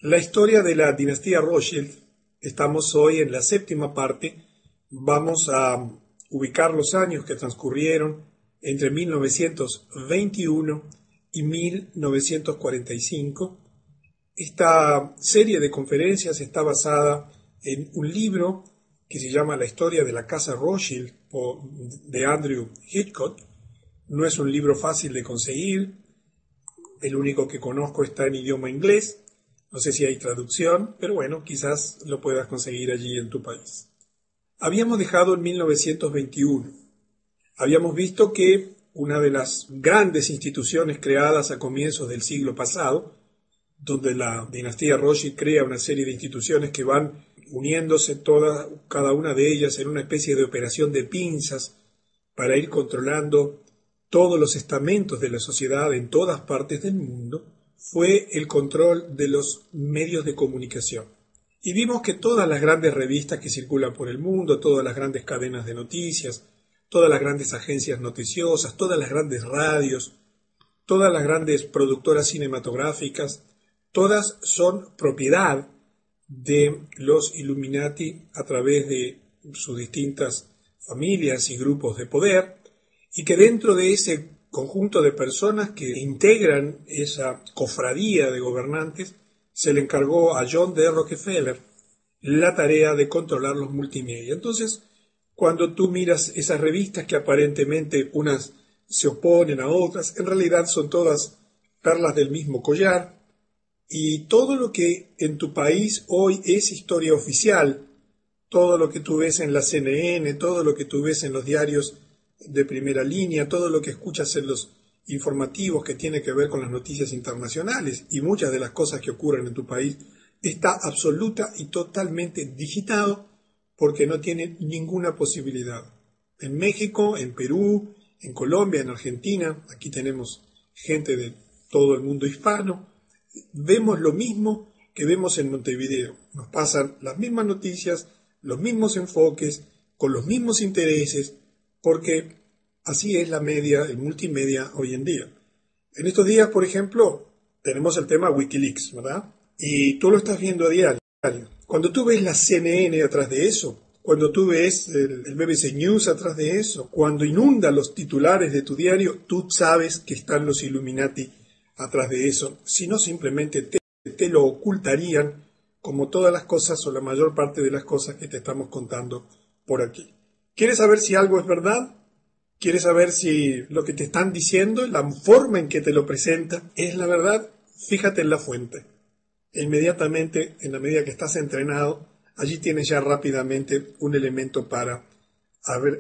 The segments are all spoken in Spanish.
La historia de la dinastía Rothschild, estamos hoy en la séptima parte, vamos a ubicar los años que transcurrieron entre 1921 y 1945. Esta serie de conferencias está basada en un libro que se llama La historia de la casa Rothschild de Andrew Hitchcock. No es un libro fácil de conseguir, el único que conozco está en idioma inglés. No sé si hay traducción, pero bueno, quizás lo puedas conseguir allí en tu país. Habíamos dejado en 1921. Habíamos visto que una de las grandes instituciones creadas a comienzos del siglo pasado, donde la dinastía Rothschild crea una serie de instituciones que van uniéndose cada una de ellas en una especie de operación de pinzas para ir controlando todos los estamentos de la sociedad en todas partes del mundo, fue el control de los medios de comunicación. Y vimos que todas las grandes revistas que circulan por el mundo, todas las grandes cadenas de noticias, todas las grandes agencias noticiosas, todas las grandes radios, todas las grandes productoras cinematográficas, todas son propiedad de los Illuminati a través de sus distintas familias y grupos de poder, y que dentro de ese conjunto de personas que integran esa cofradía de gobernantes, se le encargó a John D. Rockefeller la tarea de controlar los multimedia. Entonces, cuando tú miras esas revistas que aparentemente unas se oponen a otras, en realidad son todas perlas del mismo collar, y todo lo que en tu país hoy es historia oficial, todo lo que tú ves en la CNN, todo lo que tú ves en los diarios de primera línea, todo lo que escuchas en los informativos que tiene que ver con las noticias internacionales y muchas de las cosas que ocurren en tu país, está absoluta y totalmente digitado porque no tiene ninguna posibilidad. En México, en Perú, en Colombia, en Argentina, aquí tenemos gente de todo el mundo hispano, vemos lo mismo que vemos en Montevideo. Nos pasan las mismas noticias, los mismos enfoques, con los mismos intereses, porque así es la media, el multimedia hoy en día. En estos días, por ejemplo, tenemos el tema Wikileaks, ¿verdad? Y tú lo estás viendo a diario. Cuando tú ves la CNN atrás de eso, cuando tú ves el BBC News atrás de eso, cuando inunda los titulares de tu diario, tú sabes que están los Illuminati atrás de eso, si no simplemente te lo ocultarían como todas las cosas o la mayor parte de las cosas que te estamos contando por aquí. ¿Quieres saber si algo es verdad? ¿Quieres saber si lo que te están diciendo, la forma en que te lo presentan, es la verdad? Fíjate en la fuente. E inmediatamente, en la medida que estás entrenado, allí tienes ya rápidamente un elemento para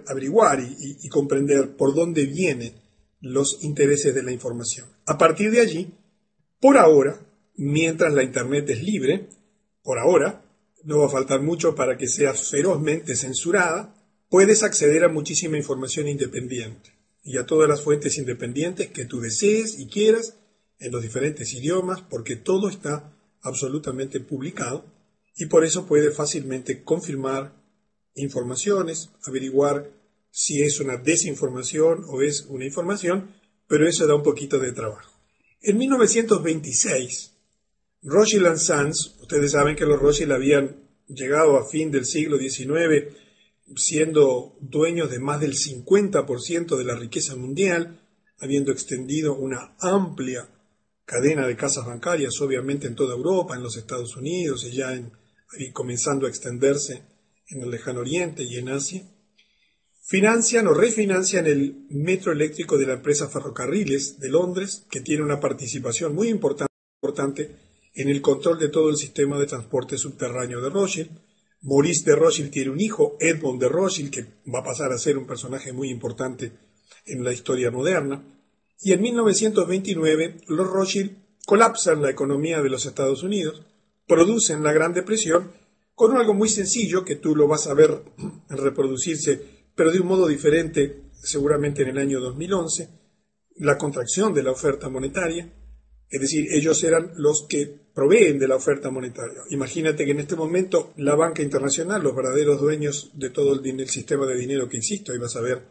averiguar y comprender por dónde vienen los intereses de la información. A partir de allí, por ahora, mientras la Internet es libre, por ahora, no va a faltar mucho para que sea ferozmente censurada, puedes acceder a muchísima información independiente y a todas las fuentes independientes que tú desees y quieras en los diferentes idiomas, porque todo está absolutamente publicado y por eso puedes fácilmente confirmar informaciones, averiguar si es una desinformación o es una información, pero eso da un poquito de trabajo. En 1926, Rothschild & Sons, ustedes saben que los Rothschild habían llegado a fin del siglo XIX siendo dueños de más del 50% de la riqueza mundial, habiendo extendido una amplia cadena de casas bancarias, obviamente en toda Europa, en los Estados Unidos y ya comenzando a extenderse en el Lejano Oriente y en Asia. Financian o refinancian el metro eléctrico de la empresa Ferrocarriles de Londres, que tiene una participación muy importante en el control de todo el sistema de transporte subterráneo de Rothschild. Maurice de Rothschild tiene un hijo, Edmond de Rothschild, que va a pasar a ser un personaje muy importante en la historia moderna. Y en 1929 los Rothschild colapsan la economía de los Estados Unidos, producen la Gran Depresión con algo muy sencillo que tú lo vas a ver reproducirse, pero de un modo diferente seguramente en el año 2011, la contracción de la oferta monetaria. Es decir, ellos eran los que proveen de la oferta monetaria. Imagínate que en este momento la banca internacional, los verdaderos dueños de todo el sistema de dinero que existe, ahí vas a ver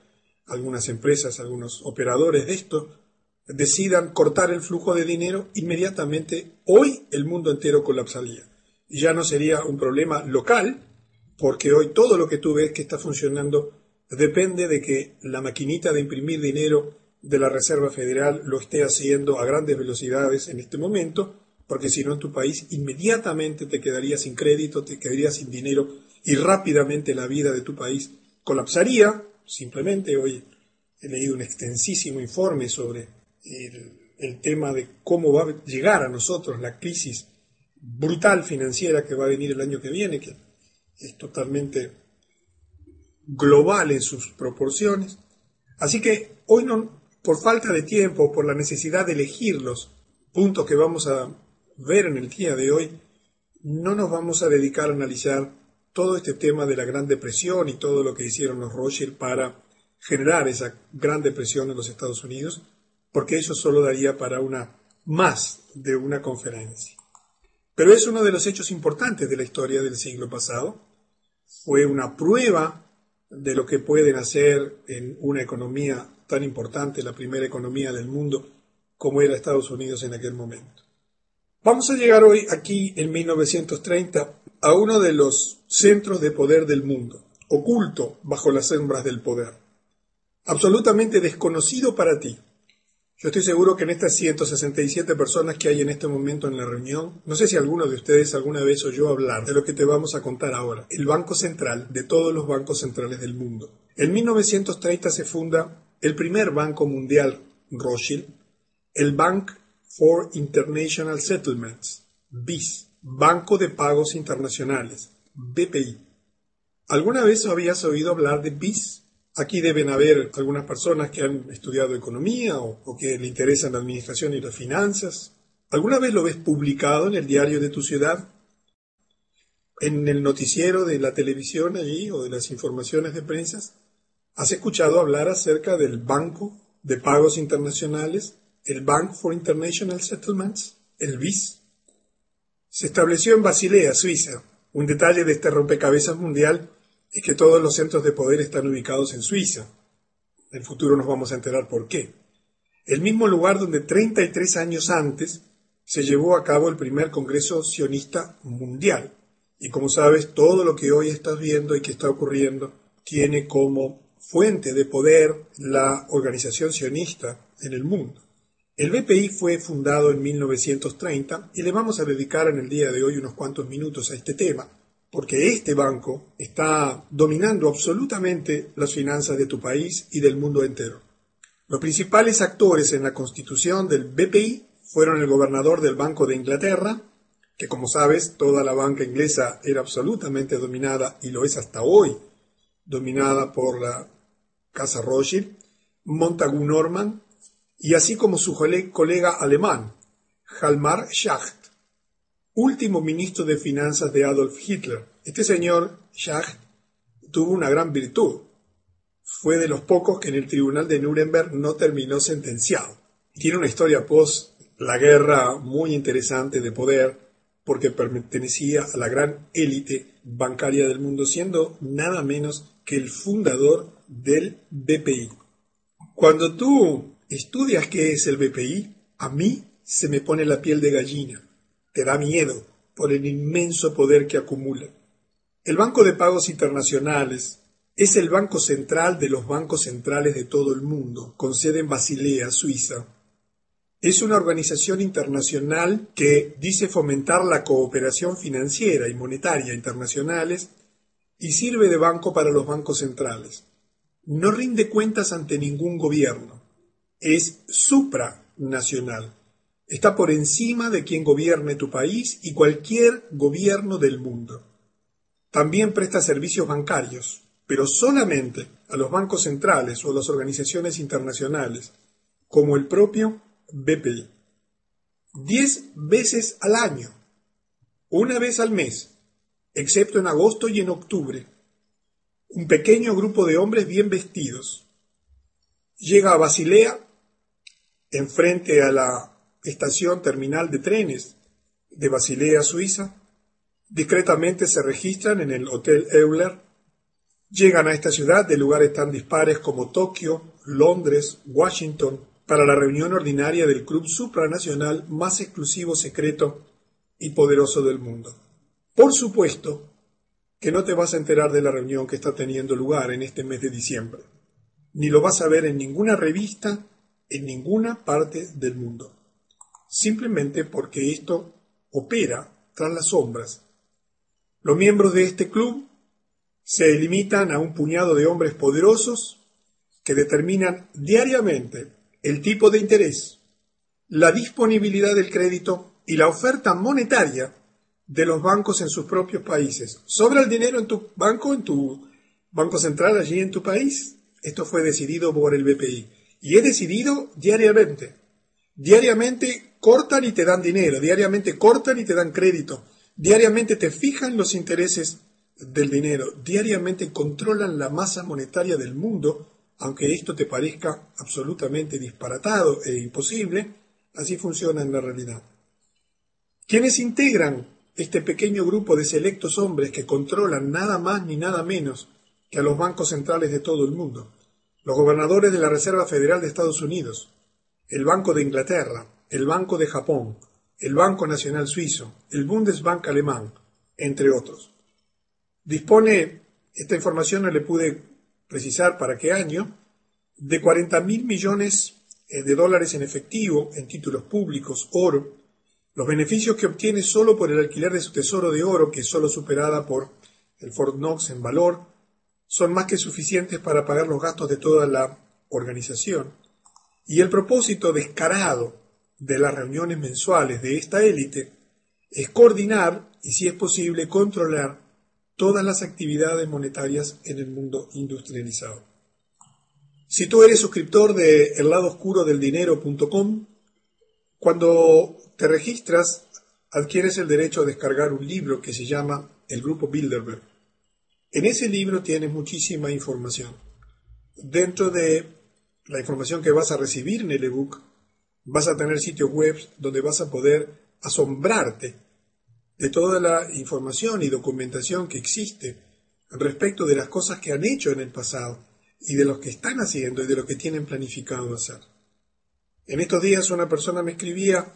algunas empresas, algunos operadores de esto, decidan cortar el flujo de dinero, inmediatamente hoy el mundo entero colapsaría. Y ya no sería un problema local, porque hoy todo lo que tú ves que está funcionando depende de que la maquinita de imprimir dinero de la Reserva Federal lo esté haciendo a grandes velocidades en este momento, porque si no en tu país inmediatamente te quedarías sin crédito, te quedarías sin dinero y rápidamente la vida de tu país colapsaría. Simplemente hoy he leído un extensísimo informe sobre el tema de cómo va a llegar a nosotros la crisis brutal financiera que va a venir el año que viene, que es totalmente global en sus proporciones. Así que hoy no, por falta de tiempo, por la necesidad de elegir los puntos que vamos a ver en el día de hoy, no nos vamos a dedicar a analizar todo este tema de la Gran Depresión y todo lo que hicieron los Rothschild para generar esa Gran Depresión en los Estados Unidos, porque eso solo daría para más de una conferencia. Pero es uno de los hechos importantes de la historia del siglo pasado. Fue una prueba de lo que pueden hacer en una economía tan importante, la primera economía del mundo, como era Estados Unidos en aquel momento. Vamos a llegar hoy, aquí en 1930, a uno de los centros de poder del mundo, oculto bajo las sombras del poder, absolutamente desconocido para ti. Yo estoy seguro que en estas 167 personas que hay en este momento en la reunión, no sé si alguno de ustedes alguna vez oyó hablar de lo que te vamos a contar ahora, el Banco Central de todos los bancos centrales del mundo. En 1930 se funda el primer banco mundial Rothschild, el Bank for International Settlements, BIS, Banco de Pagos Internacionales, BPI. ¿Alguna vez habías oído hablar de BIS? Aquí deben haber algunas personas que han estudiado economía o que le interesan la administración y las finanzas. ¿Alguna vez lo ves publicado en el diario de tu ciudad? ¿En el noticiero de la televisión allí o de las informaciones de prensa? ¿Has escuchado hablar acerca del Banco de Pagos Internacionales, el Bank for International Settlements, el BIS? Se estableció en Basilea, Suiza. Un detalle de este rompecabezas mundial es que todos los centros de poder están ubicados en Suiza. En el futuro nos vamos a enterar por qué. El mismo lugar donde 33 años antes se llevó a cabo el primer Congreso Sionista Mundial. Y como sabes, todo lo que hoy estás viendo y que está ocurriendo tiene como fuente de poder la organización sionista en el mundo. El BPI fue fundado en 1930 y le vamos a dedicar en el día de hoy unos cuantos minutos a este tema, porque este banco está dominando absolutamente las finanzas de tu país y del mundo entero. Los principales actores en la constitución del BPI fueron el gobernador del Banco de Inglaterra, que como sabes, toda la banca inglesa era absolutamente dominada, y lo es hasta hoy, dominada por la Casa Rothschild, Montagu Norman, y así como su colega alemán, Hjalmar Schacht, último ministro de Finanzas de Adolf Hitler. Este señor, Schacht, tuvo una gran virtud. Fue de los pocos que en el tribunal de Nuremberg no terminó sentenciado. Tiene una historia post la guerra muy interesante de poder, porque pertenecía a la gran élite bancaria del mundo, siendo nada menos que el fundador del BPI. Cuando tú estudias qué es el BPI, a mí se me pone la piel de gallina. Te da miedo por el inmenso poder que acumula. El Banco de Pagos Internacionales es el banco central de los bancos centrales de todo el mundo, con sede en Basilea, Suiza. Es una organización internacional que dice fomentar la cooperación financiera y monetaria internacionales y sirve de banco para los bancos centrales. No rinde cuentas ante ningún gobierno. Es supranacional. Está por encima de quien gobierne tu país y cualquier gobierno del mundo. También presta servicios bancarios, pero solamente a los bancos centrales o a las organizaciones internacionales, como el propio BPI. 10 veces al año, una vez al mes, excepto en agosto y en octubre, un pequeño grupo de hombres bien vestidos llega a Basilea, enfrente a la estación terminal de trenes de Basilea, Suiza. Discretamente se registran en el Hotel Euler. Llegan a esta ciudad de lugares tan dispares como Tokio, Londres, Washington, para la reunión ordinaria del club supranacional más exclusivo, secreto y poderoso del mundo. Por supuesto que no te vas a enterar de la reunión que está teniendo lugar en este mes de diciembre, ni lo vas a ver en ninguna revista, en ninguna parte del mundo, simplemente porque esto opera tras las sombras. Los miembros de este club se limitan a un puñado de hombres poderosos que determinan diariamente el tipo de interés, la disponibilidad del crédito y la oferta monetaria de los bancos en sus propios países. ¿Sobra el dinero en tu banco central allí en tu país? Esto fue decidido por el BPI y es decidido diariamente. Diariamente cortan y te dan dinero, diariamente cortan y te dan crédito, diariamente te fijan los intereses del dinero, diariamente controlan la masa monetaria del mundo, aunque esto te parezca absolutamente disparatado e imposible, así funciona en la realidad. ¿Quiénes integran este pequeño grupo de selectos hombres que controlan nada más ni nada menos que a los bancos centrales de todo el mundo? Los gobernadores de la Reserva Federal de Estados Unidos, el Banco de Inglaterra, el Banco de Japón, el Banco Nacional Suizo, el Bundesbank alemán, entre otros. Dispone, esta información no le pude precisar para qué año, de 40.000 millones de dólares en efectivo, en títulos públicos, oro. Los beneficios que obtiene solo por el alquiler de su tesoro de oro, que es solo superada por el Fort Knox en valor, son más que suficientes para pagar los gastos de toda la organización. Y el propósito descarado de las reuniones mensuales de esta élite es coordinar y, si es posible, controlar todas las actividades monetarias en el mundo industrializado. Si tú eres suscriptor de elladoscurodeldinero.com, cuando te registras, adquieres el derecho a descargar un libro que se llama El Grupo Bilderberg. En ese libro tienes muchísima información. Dentro de la información que vas a recibir en el ebook, vas a tener sitios web donde vas a poder asombrarte de toda la información y documentación que existe respecto de las cosas que han hecho en el pasado y de lo que están haciendo y de lo que tienen planificado hacer. En estos días una persona me escribía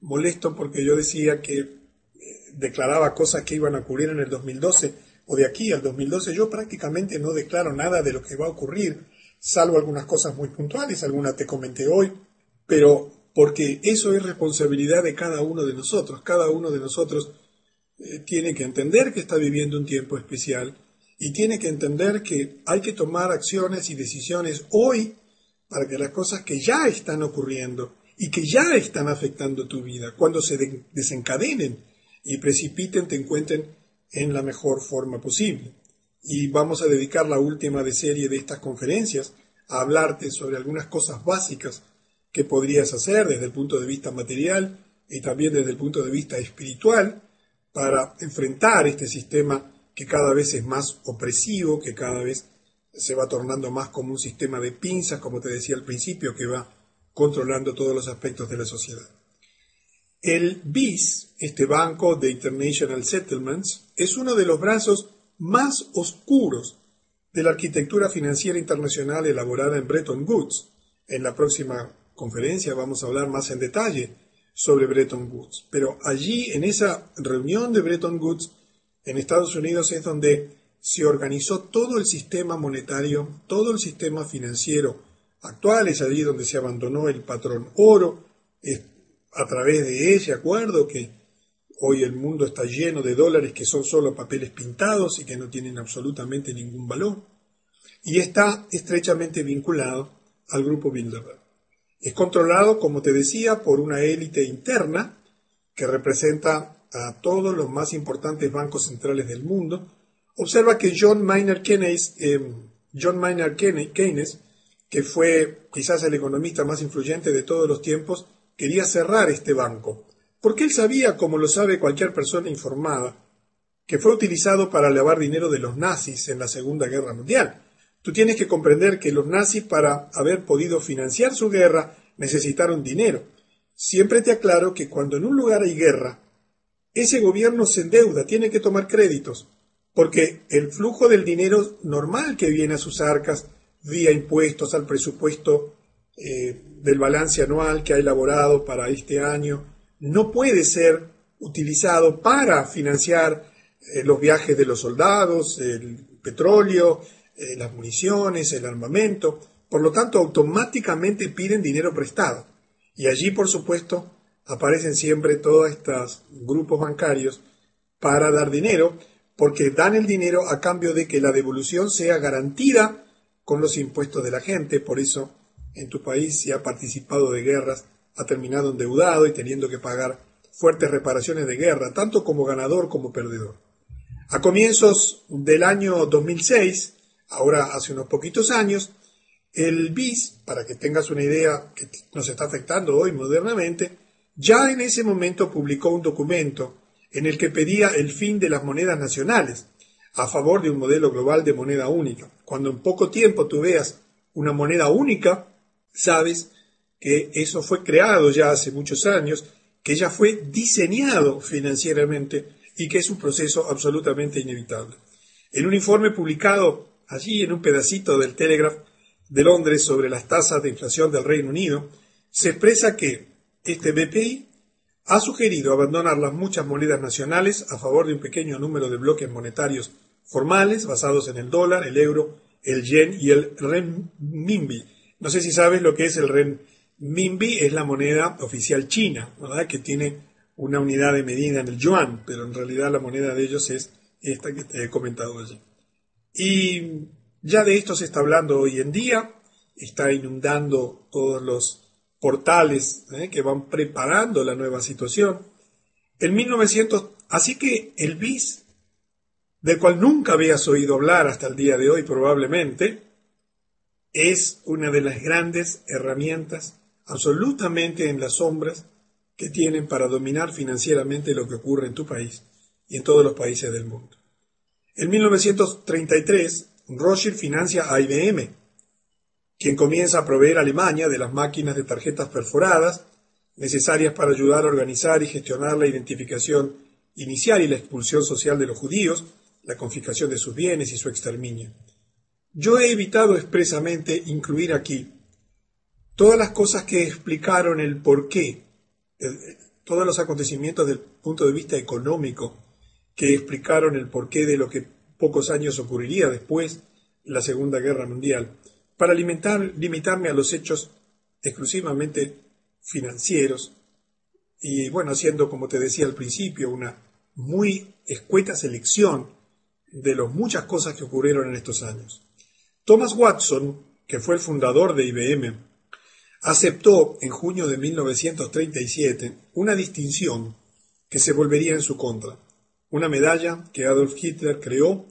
molesto porque yo decía que declaraba cosas que iban a ocurrir en el 2012 o de aquí al 2012. Yo prácticamente no declaro nada de lo que va a ocurrir, salvo algunas cosas muy puntuales, algunas te comenté hoy, pero porque eso es responsabilidad de cada uno de nosotros. Cada uno de nosotros tiene que entender que está viviendo un tiempo especial y tiene que entender que hay que tomar acciones y decisiones hoy para que las cosas que ya están ocurriendo y que ya están afectando tu vida, cuando se desencadenen y precipiten, te encuentren en la mejor forma posible. Y vamos a dedicar la última de serie de estas conferencias a hablarte sobre algunas cosas básicas que podrías hacer desde el punto de vista material y también desde el punto de vista espiritual para enfrentar este sistema que cada vez es más opresivo, que cada vez se va tornando más como un sistema de pinzas, como te decía al principio, que va controlando todos los aspectos de la sociedad. El BIS, este Banco de International Settlements, es uno de los brazos más oscuros de la arquitectura financiera internacional elaborada en Bretton Woods. En la próxima conferencia vamos a hablar más en detalle sobre Bretton Woods. Pero allí, en esa reunión de Bretton Woods, en Estados Unidos, es donde se organizó todo el sistema monetario, todo el sistema financiero actual. Es allí donde se abandonó el patrón oro. Es a través de ese acuerdo que hoy el mundo está lleno de dólares que son solo papeles pintados y que no tienen absolutamente ningún valor. Y está estrechamente vinculado al Grupo Bilderberg. Es controlado, como te decía, por una élite interna que representa a todos los más importantes bancos centrales del mundo. Observa que John Maynard Keynes, que fue quizás el economista más influyente de todos los tiempos, quería cerrar este banco, porque él sabía, como lo sabe cualquier persona informada, que fue utilizado para lavar dinero de los nazis en la Segunda Guerra Mundial. Tú tienes que comprender que los nazis, para haber podido financiar su guerra, necesitaron dinero. Siempre te aclaro que cuando en un lugar hay guerra, ese gobierno se endeuda, tiene que tomar créditos, porque el flujo del dinero normal que viene a sus arcas, vía impuestos al presupuesto del balance anual que ha elaborado para este año no puede ser utilizado para financiar los viajes de los soldados, el petróleo, las municiones, el armamento. Por lo tanto, automáticamente piden dinero prestado. Y allí, por supuesto, aparecen siempre todos estos grupos bancarios para dar dinero, porque dan el dinero a cambio de que la devolución sea garantida con los impuestos de la gente. Por eso, en tu país, si ha participado de guerras, ha terminado endeudado y teniendo que pagar fuertes reparaciones de guerra, tanto como ganador como perdedor. A comienzos del año 2006, ahora hace unos poquitos años, el BIS, para que tengas una idea que nos está afectando hoy modernamente, ya en ese momento publicó un documento en el que pedía el fin de las monedas nacionales, a favor de un modelo global de moneda única. Cuando en poco tiempo tú veas una moneda única, sabes que eso fue creado ya hace muchos años, que ya fue diseñado financieramente y que es un proceso absolutamente inevitable. En un informe publicado allí en un pedacito del Telegraph de Londres sobre las tasas de inflación del Reino Unido, se expresa que este BPI ha sugerido abandonar las muchas monedas nacionales a favor de un pequeño número de bloques monetarios formales basados en el dólar, el euro, el yen y el renminbi. No sé si sabes lo que es el renminbi, es la moneda oficial china, ¿verdad? Que tiene una unidad de medida en el yuan, pero en realidad la moneda de ellos es esta que te he comentado allí. Y ya de esto se está hablando hoy en día, está inundando todos los portales que van preparando la nueva situación. En 1900, así que el BIS, del cual nunca habías oído hablar hasta el día de hoy probablemente, es una de las grandes herramientas absolutamente en las sombras que tienen para dominar financieramente lo que ocurre en tu país y en todos los países del mundo. En 1933, Rothschild financia a IBM, quien comienza a proveer a Alemania de las máquinas de tarjetas perforadas necesarias para ayudar a organizar y gestionar la identificación inicial y la expulsión social de los judíos, la confiscación de sus bienes y su exterminio. Yo he evitado expresamente incluir aquí todas las cosas que explicaron el porqué, todos los acontecimientos desde el punto de vista económico que explicaron el porqué de lo que pocos años ocurriría después de la Segunda Guerra Mundial, para limitarme a los hechos exclusivamente financieros y, bueno, haciendo, como te decía al principio, una muy escueta selección de las muchas cosas que ocurrieron en estos años. Thomas Watson, que fue el fundador de IBM, aceptó en junio de 1937 una distinción que se volvería en su contra, una medalla que Adolf Hitler creó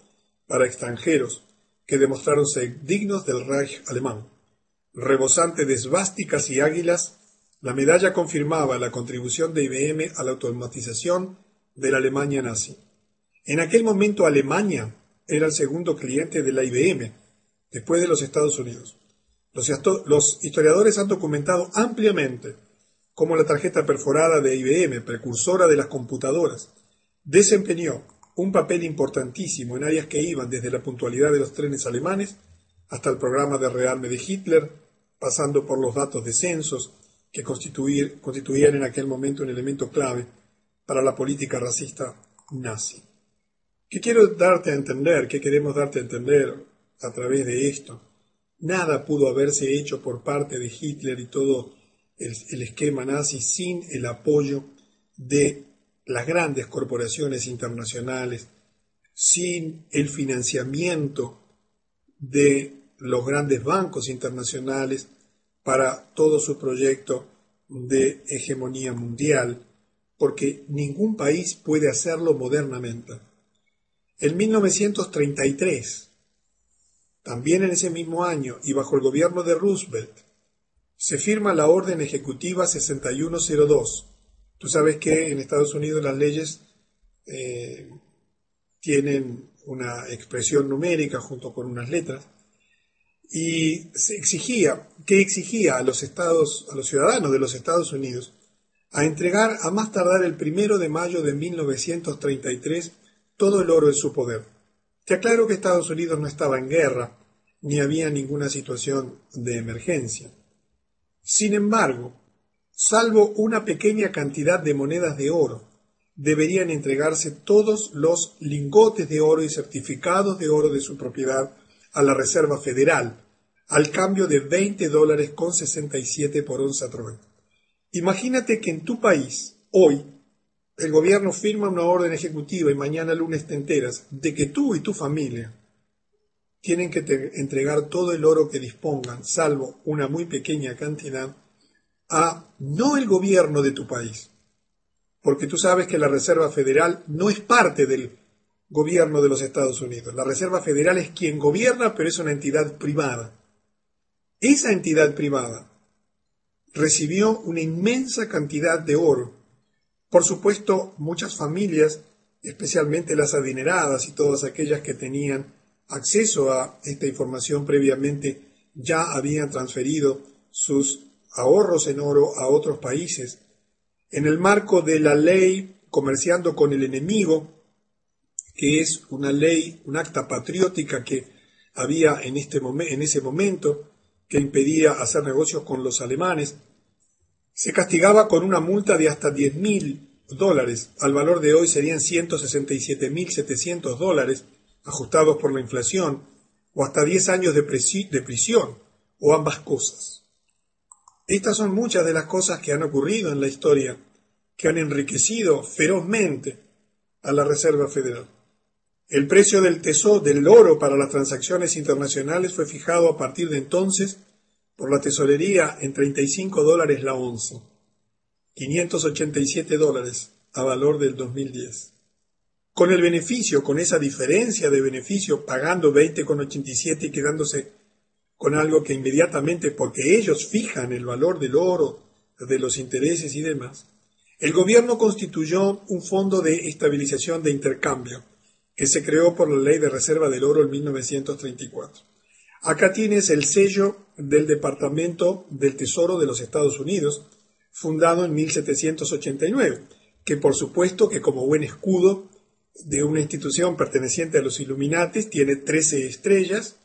para extranjeros que demostraron ser dignos del Reich alemán. Rebosante de esvásticas y águilas, la medalla confirmaba la contribución de IBM a la automatización de la Alemania nazi. En aquel momento Alemania era el segundo cliente de la IBM, después de los Estados Unidos. Los historiadores han documentado ampliamente cómo la tarjeta perforada de IBM, precursora de las computadoras, desempeñó un papel importantísimo en áreas que iban desde la puntualidad de los trenes alemanes hasta el programa de rearme de Hitler, pasando por los datos de censos que constituían en aquel momento un elemento clave para la política racista nazi. ¿Qué quiero darte a entender? ¿Qué queremos darte a entender a través de esto? Nada pudo haberse hecho por parte de Hitler y todo el esquema nazi sin el apoyo de las grandes corporaciones internacionales, sin el financiamiento de los grandes bancos internacionales para todo su proyecto de hegemonía mundial, porque ningún país puede hacerlo modernamente. En 1933, también en ese mismo año y bajo el gobierno de Roosevelt, se firma la Orden Ejecutiva 6102. Tú sabes que en Estados Unidos las leyes tienen una expresión numérica junto con unas letras, y se exigía a los ciudadanos de los Estados Unidos a entregar a más tardar el 1 de mayo de 1933 todo el oro en su poder. Te aclaro que Estados Unidos no estaba en guerra, ni había ninguna situación de emergencia. Sin embargo, salvo una pequeña cantidad de monedas de oro, deberían entregarse todos los lingotes de oro y certificados de oro de su propiedad a la Reserva Federal, al cambio de $20,67 por onza Troy. Imagínate que en tu país, hoy, el gobierno firma una orden ejecutiva y mañana lunes te enteras de que tú y tu familia tienen que entregar todo el oro que dispongan, salvo una muy pequeña cantidad, a no el gobierno de tu país, porque tú sabes que la Reserva Federal no es parte del gobierno de los Estados Unidos. La Reserva Federal es quien gobierna, pero es una entidad privada. Esa entidad privada recibió una inmensa cantidad de oro. Por supuesto, muchas familias, especialmente las adineradas y todas aquellas que tenían acceso a esta información previamente, ya habían transferido sus ahorros en oro a otros países. En el marco de la ley Comerciando con el Enemigo, que es una ley, un acta patriótica que había en ese momento, que impedía hacer negocios con los alemanes, se castigaba con una multa de hasta $10,000, al valor de hoy serían $167,700, ajustados por la inflación, o hasta 10 años de prisión, o ambas cosas. Estas son muchas de las cosas que han ocurrido en la historia, que han enriquecido ferozmente a la Reserva Federal. El precio del oro para las transacciones internacionales fue fijado a partir de entonces por la tesorería en $35 la onza, $587 a valor del 2010. Con el beneficio, con esa diferencia de beneficio, pagando 20,87 y quedándose con algo que inmediatamente, porque ellos fijan el valor del oro, de los intereses y demás, el gobierno constituyó un fondo de estabilización de intercambio que se creó por la Ley de Reserva del Oro en 1934. Acá tienes el sello del Departamento del Tesoro de los Estados Unidos, fundado en 1789, que por supuesto que como buen escudo de una institución perteneciente a los Illuminatis tiene 13 estrellas,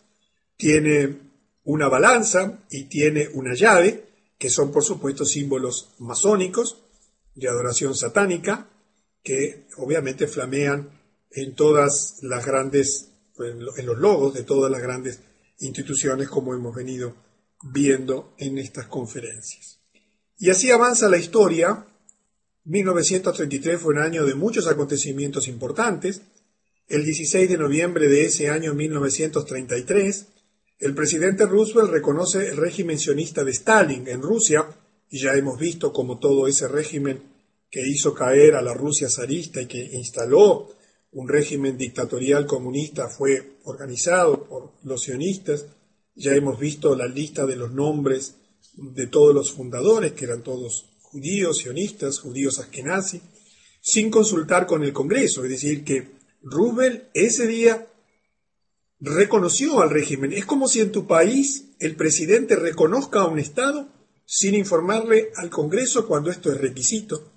tiene una balanza y tiene una llave, que son por supuesto símbolos masónicos de adoración satánica, que obviamente flamean en todas las grandes, en los logos de todas las grandes instituciones, como hemos venido viendo en estas conferencias. Y así avanza la historia. 1933 fue un año de muchos acontecimientos importantes. El 16 de noviembre de ese año 1933, el presidente Roosevelt reconoce el régimen sionista de Stalin en Rusia, y ya hemos visto cómo todo ese régimen que hizo caer a la Rusia zarista y que instaló un régimen dictatorial comunista fue organizado por los sionistas. Ya hemos visto la lista de los nombres de todos los fundadores, que eran todos judíos, sionistas, judíos askenazí, sin consultar con el Congreso. Es decir, que Roosevelt ese día reconoció al régimen. Es como si en tu país el presidente reconozca a un Estado sin informarle al Congreso cuando esto es requisito.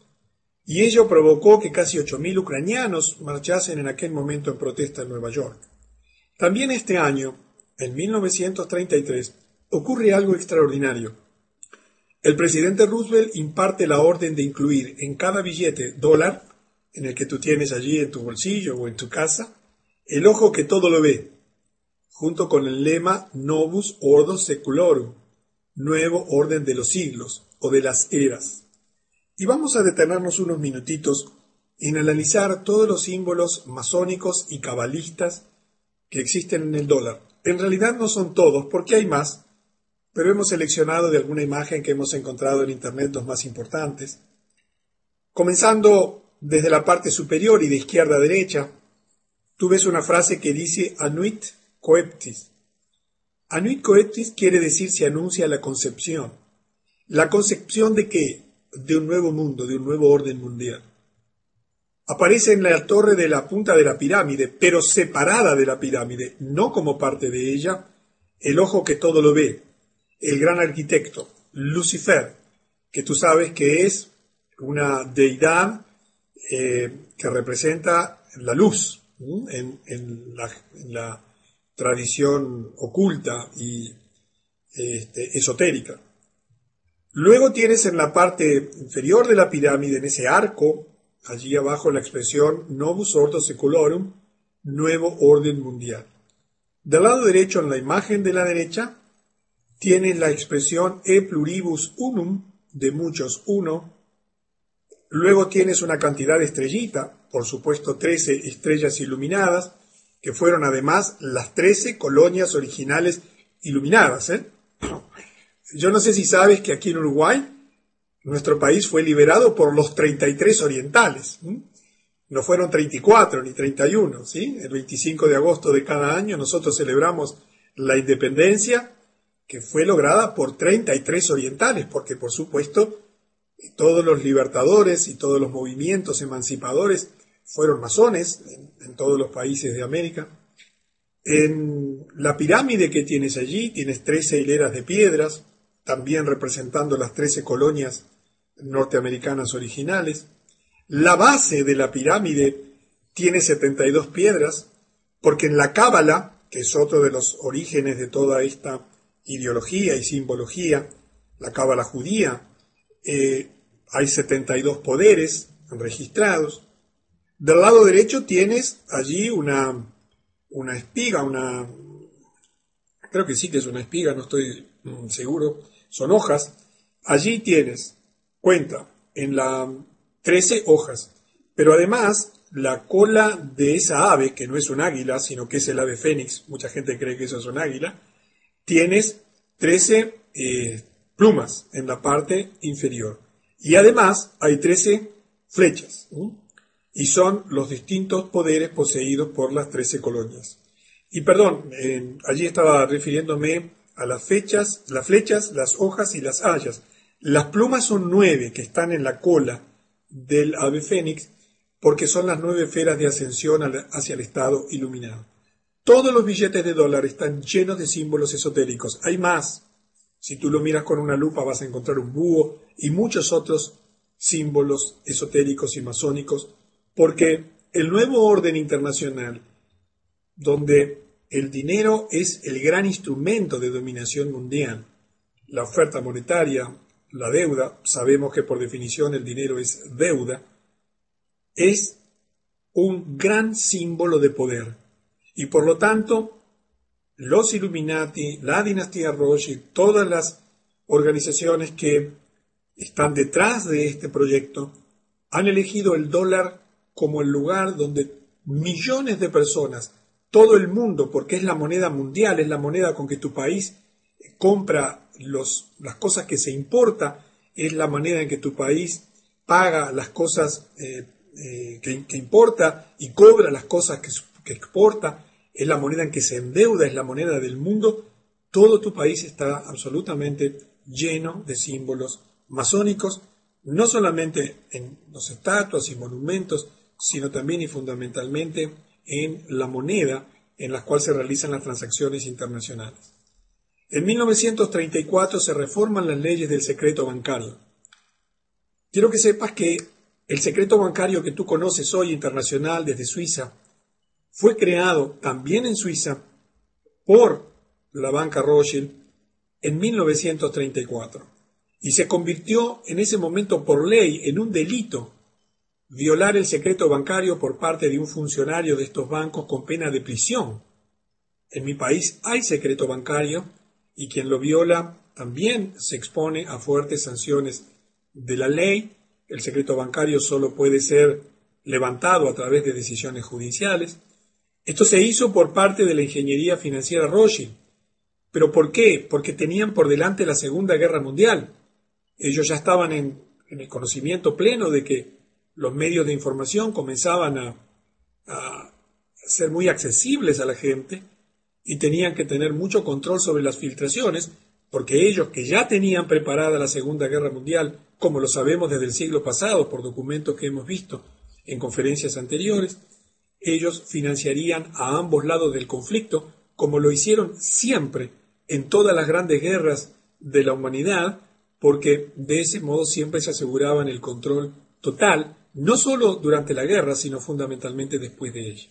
Y ello provocó que casi 8.000 ucranianos marchasen en aquel momento en protesta en Nueva York. También este año, en 1933, ocurre algo extraordinario. El presidente Roosevelt imparte la orden de incluir en cada billete dólar, en el que tú tienes allí en tu bolsillo o en tu casa, el ojo que todo lo ve, junto con el lema Novus Ordo Seculorum, nuevo orden de los siglos o de las eras. Y vamos a detenernos unos minutitos en analizar todos los símbolos masónicos y cabalistas que existen en el dólar. En realidad no son todos, porque hay más, pero hemos seleccionado de alguna imagen que hemos encontrado en internet los más importantes. Comenzando desde la parte superior y de izquierda a derecha, tú ves una frase que dice Anuit Coeptis. Anuit Coeptis quiere decir se anuncia la concepción. ¿La concepción de qué? De un nuevo mundo, de un nuevo orden mundial. Aparece en la torre de la punta de la pirámide, pero separada de la pirámide, no como parte de ella, el ojo que todo lo ve, el gran arquitecto, Lucifer, que tú sabes que es una deidad que representa la luz en la tradición oculta y esotérica. Luego tienes en la parte inferior de la pirámide, en ese arco, allí abajo la expresión Novus Ordo Secolorum, nuevo orden mundial. Del lado derecho, en la imagen de la derecha, tienes la expresión E pluribus unum, de muchos uno. Luego tienes una cantidad de estrellita, por supuesto 13 estrellas iluminadas, que fueron además las 13 colonias originales iluminadas. Yo no sé si sabes que aquí en Uruguay, nuestro país fue liberado por los 33 orientales. No fueron 34 ni 31, ¿sí? El 25 de agosto de cada año nosotros celebramos la independencia que fue lograda por 33 orientales, porque por supuesto todos los libertadores y todos los movimientos emancipadores fueron masones en todos los países de América. En la pirámide que tienes allí tienes 13 hileras de piedras, también representando las 13 colonias norteamericanas originales. La base de la pirámide tiene 72 piedras, porque en la Cábala, que es otro de los orígenes de toda esta ideología y simbología, la Cábala judía, hay 72 poderes registrados. Del lado derecho tienes allí una espiga, creo que sí que es una espiga, no estoy seguro, son hojas. Allí tienes, cuenta, en la 13 hojas, pero además la cola de esa ave, que no es un águila, sino que es el ave fénix, mucha gente cree que eso es un águila, tienes 13 plumas en la parte inferior. Y además hay 13 flechas, y son los distintos poderes poseídos por las 13 colonias. Y perdón, allí estaba refiriéndome a las flechas, las hojas y las hayas. Las plumas son 9 que están en la cola del ave fénix, porque son las 9 esferas de ascensión hacia el estado iluminado. Todos los billetes de dólar están llenos de símbolos esotéricos. Hay más. Si tú lo miras con una lupa vas a encontrar un búho y muchos otros símbolos esotéricos y masónicos, porque el nuevo orden internacional, donde el dinero es el gran instrumento de dominación mundial, la oferta monetaria, la deuda, sabemos que por definición el dinero es deuda, es un gran símbolo de poder. Y por lo tanto, los Illuminati, la dinastía Rothschild, todas las organizaciones que están detrás de este proyecto, han elegido el dólar como el lugar donde millones de personas, todo el mundo, porque es la moneda mundial, es la moneda con que tu país compra las cosas que se importa, es la moneda en que tu país paga las cosas que importa y cobra las cosas que exporta, es la moneda en que se endeuda, es la moneda del mundo. Todo tu país está absolutamente lleno de símbolos masónicos, no solamente en las estatuas y monumentos, sino también y fundamentalmente en la moneda en la cual se realizan las transacciones internacionales. En 1934 se reforman las leyes del secreto bancario. Quiero que sepas que el secreto bancario que tú conoces hoy internacional desde Suiza fue creado también en Suiza por la banca Rothschild en 1934 y se convirtió en ese momento por ley en un delito violar el secreto bancario por parte de un funcionario de estos bancos con pena de prisión. En mi país hay secreto bancario y quien lo viola también se expone a fuertes sanciones de la ley. El secreto bancario solo puede ser levantado a través de decisiones judiciales. Esto se hizo por parte de la ingeniería financiera Rothschild. ¿Pero por qué? Porque tenían por delante la Segunda Guerra Mundial. Ellos ya estaban en el conocimiento pleno de que los medios de información comenzaban a ser muy accesibles a la gente y tenían que tener mucho control sobre las filtraciones, porque ellos, que ya tenían preparada la Segunda Guerra Mundial, como lo sabemos desde el siglo pasado por documentos que hemos visto en conferencias anteriores, ellos financiarían a ambos lados del conflicto, como lo hicieron siempre en todas las grandes guerras de la humanidad, porque de ese modo siempre se aseguraban el control total, no solo durante la guerra, sino fundamentalmente después de ella.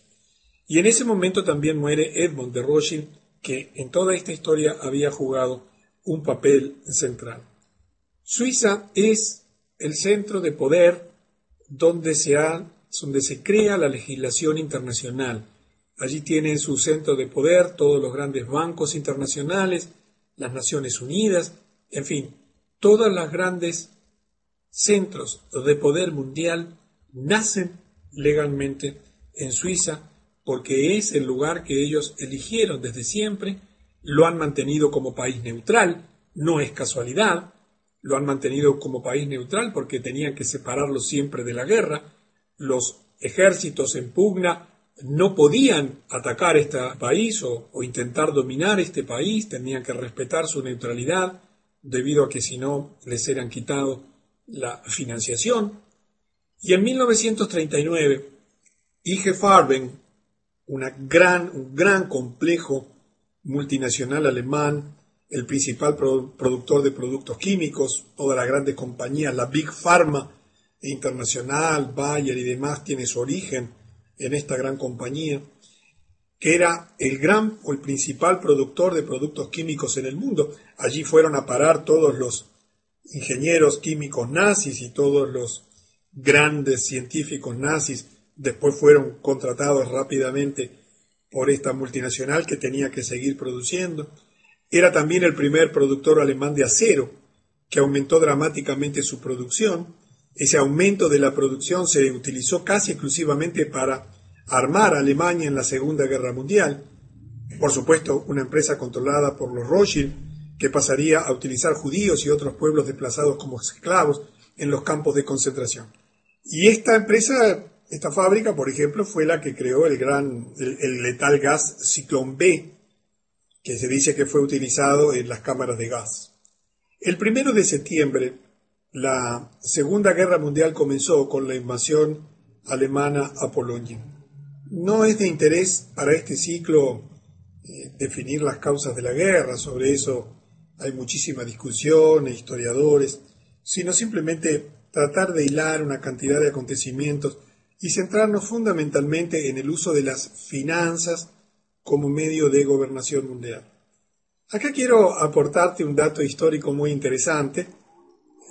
Y en ese momento también muere Edmond de Rothschild, que en toda esta historia había jugado un papel central. Suiza es el centro de poder donde se crea la legislación internacional. Allí tienen su centro de poder todos los grandes bancos internacionales, las Naciones Unidas, en fin, todos los grandes centros de poder mundial nacen legalmente en Suiza porque es el lugar que ellos eligieron desde siempre, lo han mantenido como país neutral, no es casualidad, lo han mantenido como país neutral porque tenían que separarlo siempre de la guerra, los ejércitos en pugna no podían atacar este país o intentar dominar este país, tenían que respetar su neutralidad, debido a que si no les eran quitado la financiación. Y en 1939, IG Farben, un gran complejo multinacional alemán, el principal productor de productos químicos, todas las grandes compañías, la Big Pharma internacional, Bayer y demás, tiene su origen en esta gran compañía, que era el principal productor de productos químicos en el mundo. Allí fueron a parar todos los ingenieros químicos nazis y todos los grandes científicos nazis. Después fueron contratados rápidamente por esta multinacional que tenía que seguir produciendo. Era también el primer productor alemán de acero, que aumentó dramáticamente su producción. Ese aumento de la producción se utilizó casi exclusivamente para armar a Alemania en la Segunda Guerra Mundial. Por supuesto, una empresa controlada por los Rothschild, que pasaría a utilizar judíos y otros pueblos desplazados como esclavos en los campos de concentración. Y esta fábrica, por ejemplo, fue la que creó el letal gas Ciclón B, que se dice que fue utilizado en las cámaras de gas. El 1 de septiembre, la Segunda Guerra Mundial comenzó con la invasión alemana a Polonia. No es de interés para este ciclo definir las causas de la guerra, sobre eso hay muchísima discusión, historiadores, sino simplemente tratar de hilar una cantidad de acontecimientos y centrarnos fundamentalmente en el uso de las finanzas como medio de gobernación mundial. Acá quiero aportarte un dato histórico muy interesante.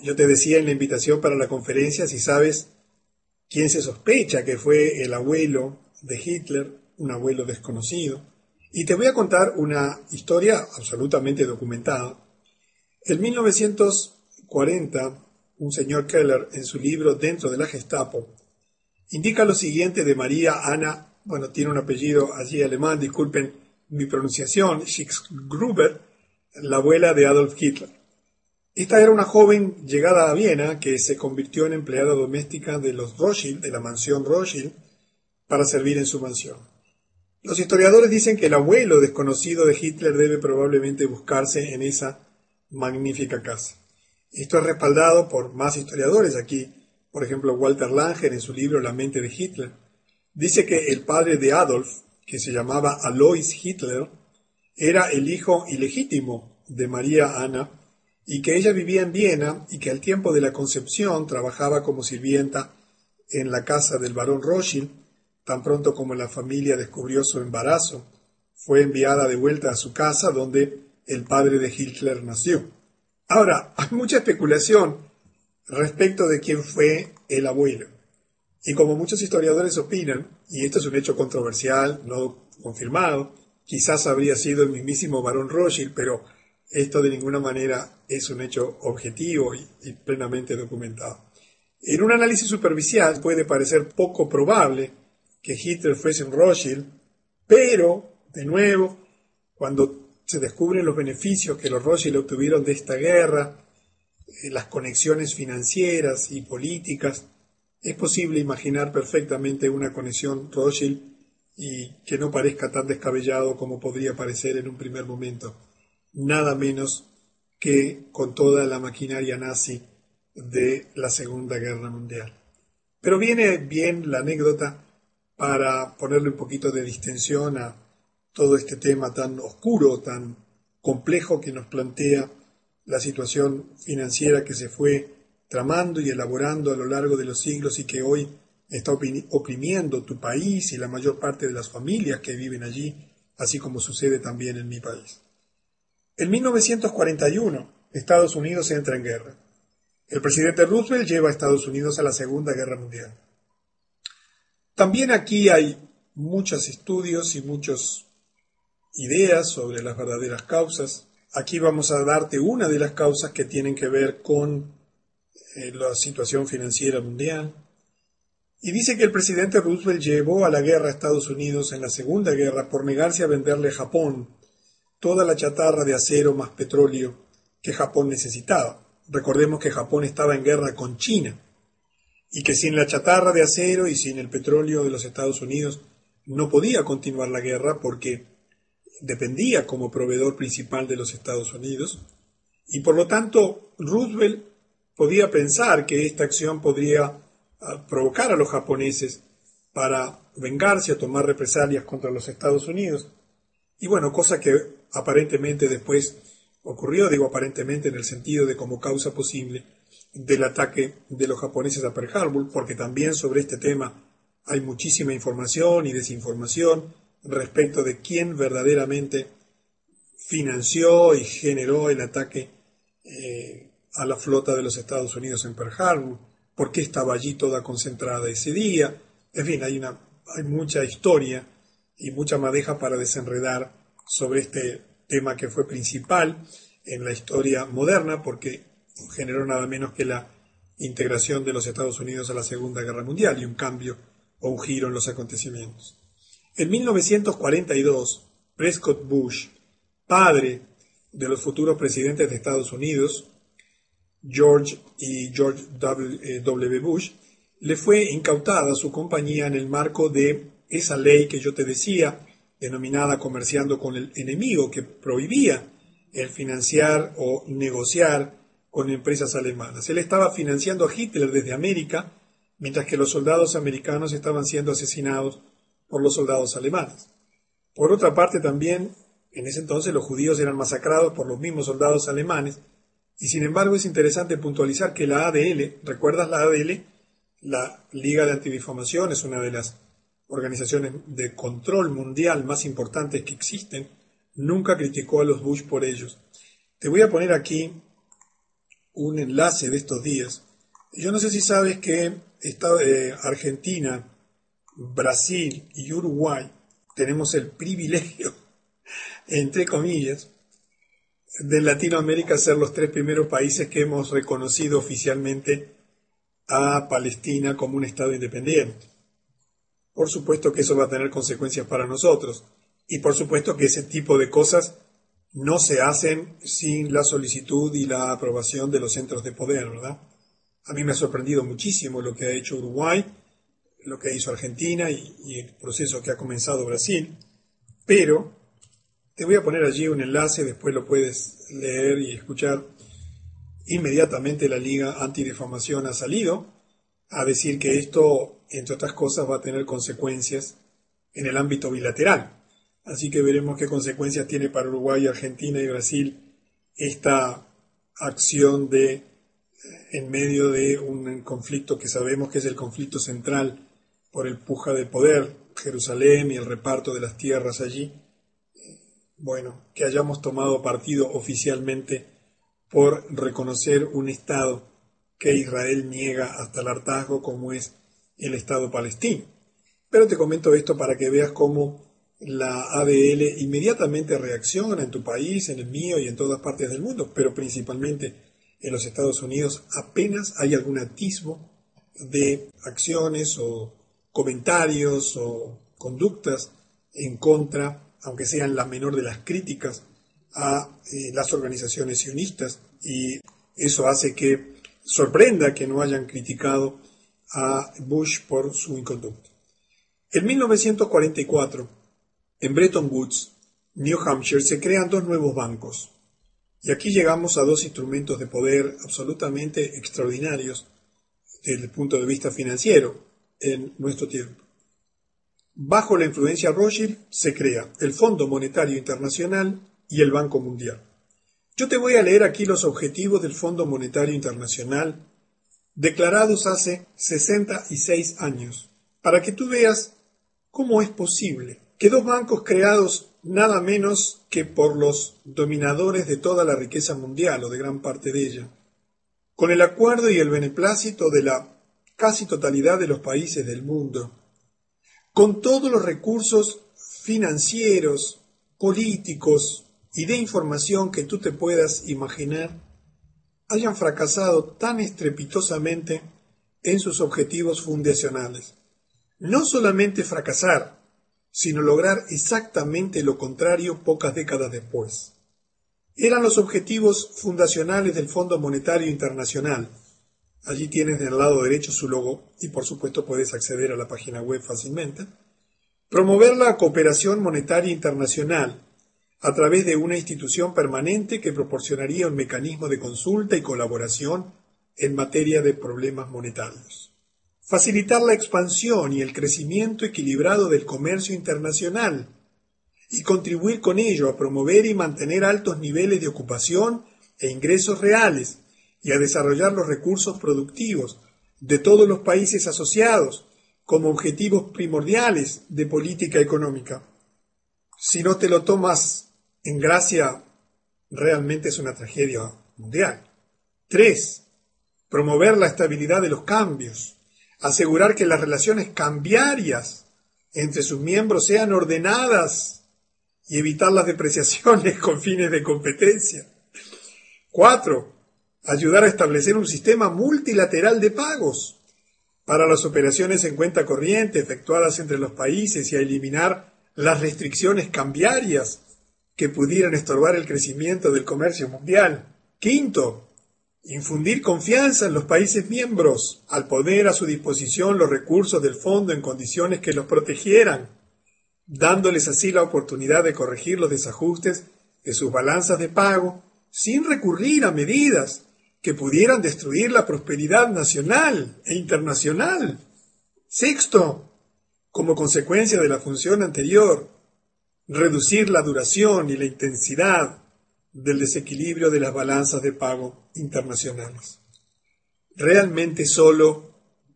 Yo te decía en la invitación para la conferencia, si sabes quién se sospecha que fue el abuelo de Hitler, un abuelo desconocido, y te voy a contar una historia absolutamente documentada. En 1940, un señor Keller, en su libro Dentro de la Gestapo, indica lo siguiente de María Anna, tiene un apellido allí alemán, disculpen mi pronunciación, Schick-Gruber, la abuela de Adolf Hitler. Esta era una joven llegada a Viena que se convirtió en empleada doméstica de los Rothschild, de la mansión Rothschild, para servir en su mansión. Los historiadores dicen que el abuelo desconocido de Hitler debe probablemente buscarse en esa magnífica casa. Esto es respaldado por más historiadores aquí, por ejemplo Walter Langer en su libro La mente de Hitler. Dice que el padre de Adolf, que se llamaba Alois Hitler, era el hijo ilegítimo de María Anna y que ella vivía en Viena y que al tiempo de la concepción trabajaba como sirvienta en la casa del barón Rothschild. Tan pronto como la familia descubrió su embarazo, fue enviada de vuelta a su casa donde el padre de Hitler nació. Ahora, hay mucha especulación respecto de quién fue el abuelo. Y como muchos historiadores opinan, y esto es un hecho controversial, no confirmado, quizás habría sido el mismísimo barón Rothschild, pero esto de ninguna manera es un hecho objetivo y plenamente documentado. En un análisis superficial puede parecer poco probable que Hitler fuese un Rothschild, pero, de nuevo, cuando se descubren los beneficios que los Rothschild obtuvieron de esta guerra, las conexiones financieras y políticas, es posible imaginar perfectamente una conexión Rothschild y que no parezca tan descabellado como podría parecer en un primer momento, nada menos que con toda la maquinaria nazi de la Segunda Guerra Mundial. Pero viene bien la anécdota para ponerle un poquito de distensión a todo este tema tan oscuro, tan complejo que nos plantea la situación financiera que se fue tramando y elaborando a lo largo de los siglos y que hoy está oprimiendo tu país y la mayor parte de las familias que viven allí, así como sucede también en mi país. En 1941, Estados Unidos entra en guerra. El presidente Roosevelt lleva a Estados Unidos a la Segunda Guerra Mundial. También aquí hay muchos estudios y muchas ideas sobre las verdaderas causas. Aquí vamos a darte una de las causas que tienen que ver con la situación financiera mundial. Y dice que el presidente Roosevelt llevó a la guerra a Estados Unidos en la Segunda Guerra por negarse a venderle a Japón toda la chatarra de acero más petróleo que Japón necesitaba. Recordemos que Japón estaba en guerra con China y que sin la chatarra de acero y sin el petróleo de los Estados Unidos no podía continuar la guerra porque dependía como proveedor principal de los Estados Unidos y por lo tanto Roosevelt podía pensar que esta acción podría provocar a los japoneses para vengarse o tomar represalias contra los Estados Unidos. Y bueno, cosa que aparentemente después ocurrió, digo aparentemente en el sentido de como causa posible del ataque de los japoneses a Pearl Harbor, porque también sobre este tema hay muchísima información y desinformación respecto de quién verdaderamente financió y generó el ataque a la flota de los Estados Unidos en Pearl Harbor, por qué estaba allí toda concentrada ese día. En fin, hay mucha historia y mucha madeja para desenredar sobre este tema que fue principal en la historia moderna porque generó nada menos que la integración de los Estados Unidos a la Segunda Guerra Mundial y un cambio o un giro en los acontecimientos. En 1942, Prescott Bush, padre de los futuros presidentes de Estados Unidos, George W. Bush, le fue incautada su compañía en el marco de esa ley que yo te decía, denominada Comerciando con el Enemigo, que prohibía el financiar o negociar con empresas alemanas. Él estaba financiando a Hitler desde América, mientras que los soldados americanos estaban siendo asesinados por los soldados alemanes. Por otra parte también, en ese entonces los judíos eran masacrados por los mismos soldados alemanes, y sin embargo es interesante puntualizar que la ADL, ¿recuerdas la ADL? La Liga de Antidifamación es una de las organizaciones de control mundial más importantes que existen, nunca criticó a los Bush por ellos. Te voy a poner aquí un enlace de estos días. Yo no sé si sabes que Argentina, Brasil y Uruguay tenemos el privilegio, entre comillas, de Latinoamérica ser los 3 primeros países que hemos reconocido oficialmente a Palestina como un Estado independiente. Por supuesto que eso va a tener consecuencias para nosotros y por supuesto que ese tipo de cosas no se hacen sin la solicitud y la aprobación de los centros de poder, ¿verdad? A mí me ha sorprendido muchísimo lo que ha hecho Uruguay, lo que hizo Argentina y el proceso que ha comenzado Brasil, pero te voy a poner allí un enlace, después lo puedes leer y escuchar. Inmediatamente la Liga Antidifamación ha salido a decir que esto, entre otras cosas, va a tener consecuencias en el ámbito bilateral. Así que veremos qué consecuencias tiene para Uruguay, Argentina y Brasil esta acción en medio de un conflicto que sabemos que es el conflicto central por el puja de poder, Jerusalén y el reparto de las tierras allí. Bueno, que hayamos tomado partido oficialmente por reconocer un Estado que Israel niega hasta el hartazgo como es el Estado palestino. Pero te comento esto para que veas cómo la ADL inmediatamente reacciona en tu país, en el mío y en todas partes del mundo, pero principalmente en los Estados Unidos apenas hay algún atisbo de acciones o comentarios o conductas en contra, aunque sean la menor de las críticas, a las organizaciones sionistas, y eso hace que sorprenda que no hayan criticado a Bush por su inconducta. En 1944, en Bretton Woods, New Hampshire, se crean 2 nuevos bancos. Y aquí llegamos a 2 instrumentos de poder absolutamente extraordinarios desde el punto de vista financiero en nuestro tiempo. Bajo la influencia Rothschild se crea el Fondo Monetario Internacional y el Banco Mundial. Yo te voy a leer aquí los objetivos del Fondo Monetario Internacional declarados hace 66 años, para que tú veas cómo es posible que 2 bancos creados nada menos que por los dominadores de toda la riqueza mundial o de gran parte de ella, con el acuerdo y el beneplácito de la casi totalidad de los países del mundo, con todos los recursos financieros, políticos y de información que tú te puedas imaginar, hayan fracasado tan estrepitosamente en sus objetivos fundacionales. No solamente fracasar, sino lograr exactamente lo contrario pocas décadas después. Eran los objetivos fundacionales del Fondo Monetario Internacional. Allí tienes del lado derecho su logo y por supuesto puedes acceder a la página web fácilmente. Promover la cooperación monetaria internacional a través de una institución permanente que proporcionaría un mecanismo de consulta y colaboración en materia de problemas monetarios. Facilitar la expansión y el crecimiento equilibrado del comercio internacional y contribuir con ello a promover y mantener altos niveles de ocupación e ingresos reales y a desarrollar los recursos productivos de todos los países asociados como objetivos primordiales de política económica. Si no te lo tomas en gracia, realmente es una tragedia mundial. 3. Promover la estabilidad de los cambios. Asegurar que las relaciones cambiarias entre sus miembros sean ordenadas y evitar las depreciaciones con fines de competencia. 4. Ayudar a establecer un sistema multilateral de pagos para las operaciones en cuenta corriente efectuadas entre los países y a eliminar las restricciones cambiarias que pudieran estorbar el crecimiento del comercio mundial. 5. Infundir confianza en los países miembros al poner a su disposición los recursos del fondo en condiciones que los protegieran, dándoles así la oportunidad de corregir los desajustes de sus balanzas de pago sin recurrir a medidas que pudieran destruir la prosperidad nacional e internacional. 6. Como consecuencia de la función anterior, reducir la duración y la intensidad del desequilibrio de las balanzas de pago internacionales. Realmente solo